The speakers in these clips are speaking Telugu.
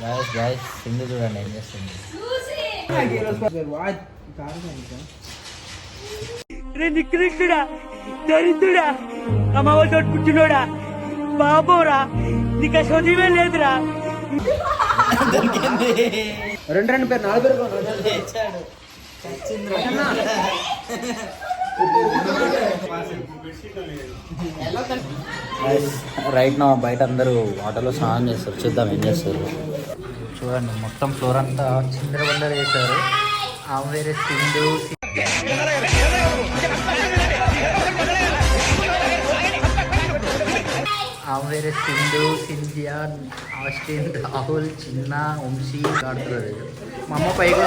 గాయస్ గాయస్ సింధు చూడండి ఏం చేస్తుంది. నికృష్టుడా, దరిద్రుడా, అమ్మవాళ్ళు తోడుకుంటున్నాడా, బాబోరా, నీకు చదివే లేదురా. రెండు పేరు 4 పేరు రైట్ నా బయట అందరూ ఆటోలో స్నానం చేస్తారు. చూద్దాం ఏం చేస్తారు. చూడండి మొత్తం ఫ్లోర్ అంతా చిందరబందర చేశారు. వేరే సింధు వేరే సింధు, సింధియా, ఆస్టిన్, రాహుల్, చిన్న, వంశీ ఆడుతున్నారు. మా అమ్మ పైకి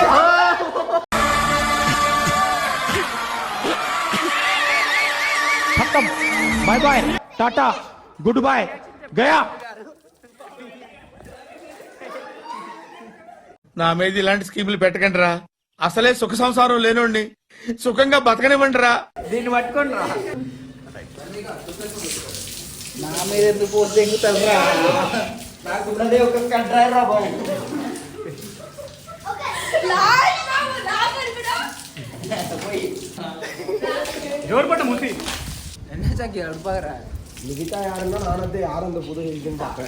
bye bye, tata, good boy, గయా. నా మీద ఇలాంటి స్కీములు పెట్టకండి రా. అసలే సుఖ సంసారం లేనోడిని సుఖంగా బతకనివ్వండి రా. దీన్ని పట్టుకోండి రా. నా మీద ఎందుకు పోతే ఎంగుతారా? నాకు ఉన్నదే ఒక కంట్రాయర్ రా బాబు. జోరు పట్ట ముసి ఎన్న చక్కి అడుపారా. మిగతా ఆడలో నానద్దే ఆరంద పుదు తప్ప.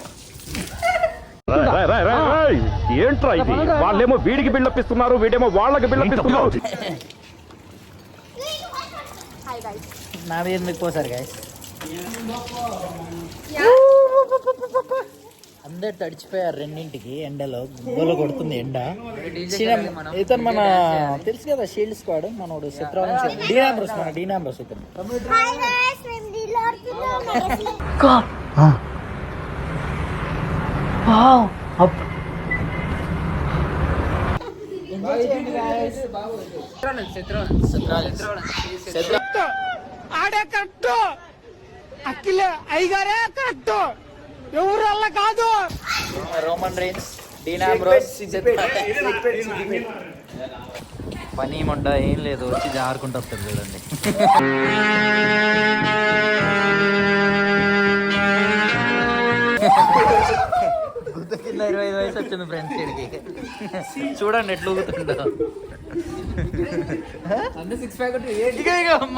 ఏంట్రా ఇది? వాళ్ళేమో వీడికి బిల్డపిస్తున్నారు, వీడేమో వాళ్ళకి బిల్డపిస్తున్నారు. నా మీద మీకు పోసారు గాయస్. అందరు తడిచిపోయారు రెండింటికి. ఎండలో గుబ్బలు కొడుతుంది ఎండ. ఇతను మన తెలుసు కదా షీల్డ్ స్క్వాడ్ మనోడు శత్రువు డీనాంబ్రస్, మన డీనాంబ్రస్ ఇతను. ఆడే కరెక్ట్, అఖిల అయ్యగారే కరెక్ట్, ఎవరు అల్ల కాదు. రోమన్ రేన్స్, డీనాంబ్రోస్, పని మొండ ఏం లేదు, వచ్చి జారుకుంటూ వస్తుంది చూడండి. గుర్తు కింద 25 వయసు వచ్చింది ఫ్రెండ్స్ ఇక్కడికి. చూడండి ఎట్లా ఊగుతుండో.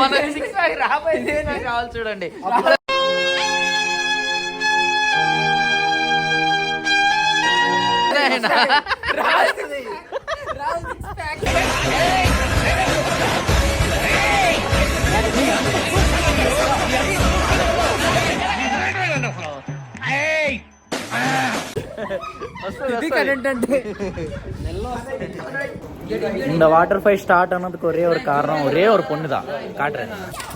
మన 6 ప్యాక్ రాబోయే కావాలి చూడండి. இந்த வாட்டர் ஃபைட் ஸ்டார்ட் ஆனதுக்கு ஒரே ஒரு காரணம், ஒரே ஒரு பொண்ணு தான் காட்டுறேன்.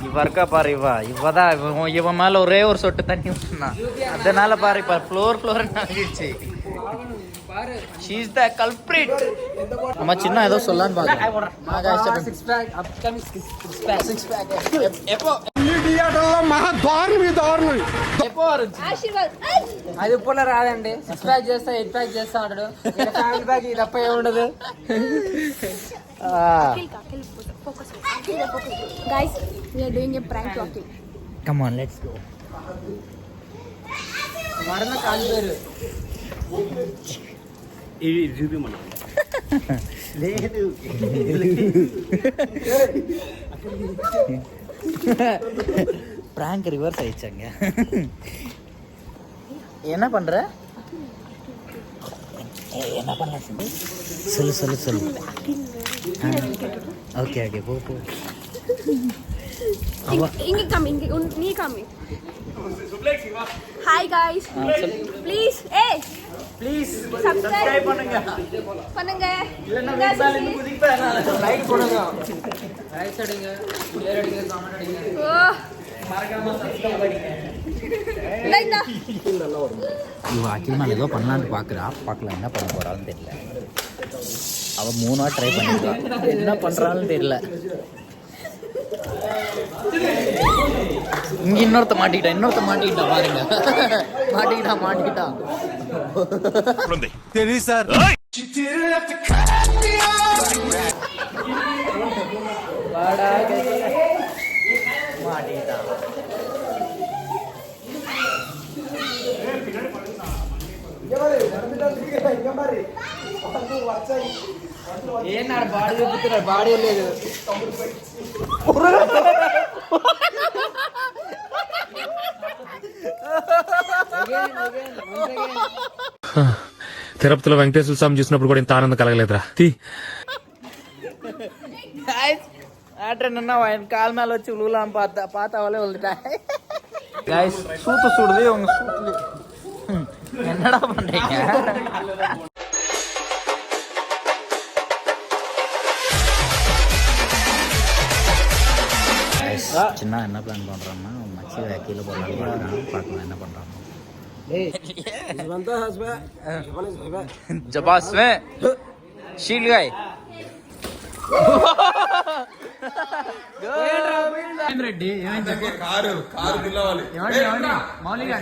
இவருக்கா பாரு, இவதான் இவன் மேல ஒரே ஒரு சொட்டு தண்ணி ஊற்றினா, அதனால பாரு இப்ப ஃப்ளோர் ஆகிடுச்சு. She is the culprit. நம்ம சின்ன ஏதோ சொல்லலான்னு பாக்குறேன். అది ఇప్పుడు రాదండి. 6 ప్యాక్ చేస్తా, 8 ప్యాక్ చేస్తా అంటాడు. ఫ్యామిలీ ప్యాక్ తప్ప ఏముండదు. Guys, we are doing a prank talking. Come on, let's go. వరణ కాలిపోయారు. ఇది చూపిమన్నా లేదు. பிராங்க் ரிவர்ஸ் ஆயிடுச்சாங்க. என்ன பண்ற? என்ன பண்ண சொல்லு. ஓகே போ. Inge come, நீ come. Hi guys, please subscribe பண்ணுங்க. இல்லன்னா வீட்ல இருந்து குதிப்பேன். லைக் போடுங்க, லைக் அடிங்க, ஷேர் அடிங்க, கமெண்ட் அடிங்க. மறக்காம சப்ஸ்கிரைப் பண்ணுங்க. லைக் டா. இவ ஆக்சுவலி நான் ஏதோ பண்ணலான்னு பார்க்கலாம் என்ன பண்ண போறான்னு தெரியல. அவ 3 நாள் ட்ரை பண்ணிருக்கா, என்ன பண்றான்னு தெரியல. இங்க இன்னொருத்த மாட்டிக்கிட்டா பாருங்க. மாட்டிக்கிட்டா தெரியும் சார். மாட்டிக்கிட்டா. ఏనాడు బాడీ చూపుతున్నాడు, బాడీ లేదు. తిరుపతిలో వెంకటేశ్వర స్వామి చూసినప్పుడు కూడా ఇంత ఆనందం కలగలేదురా. கால் மேல வச்சு விழுகலாம் பார்த்தாவலே விழுந்துட்டேன். गाइस சூத்து சுடுது உங்க சூத்து. என்னடா பண்றீங்க? சின்ன என்ன பிளான் பண்றோம்னா மச்சி கீழே போடலாம் பார்க்கலாம் என்ன பண்றாங்க. ஜபாஸ்வே ஷீல் गाय రెడ్డి కారు పిల్లవాలి మౌలిగా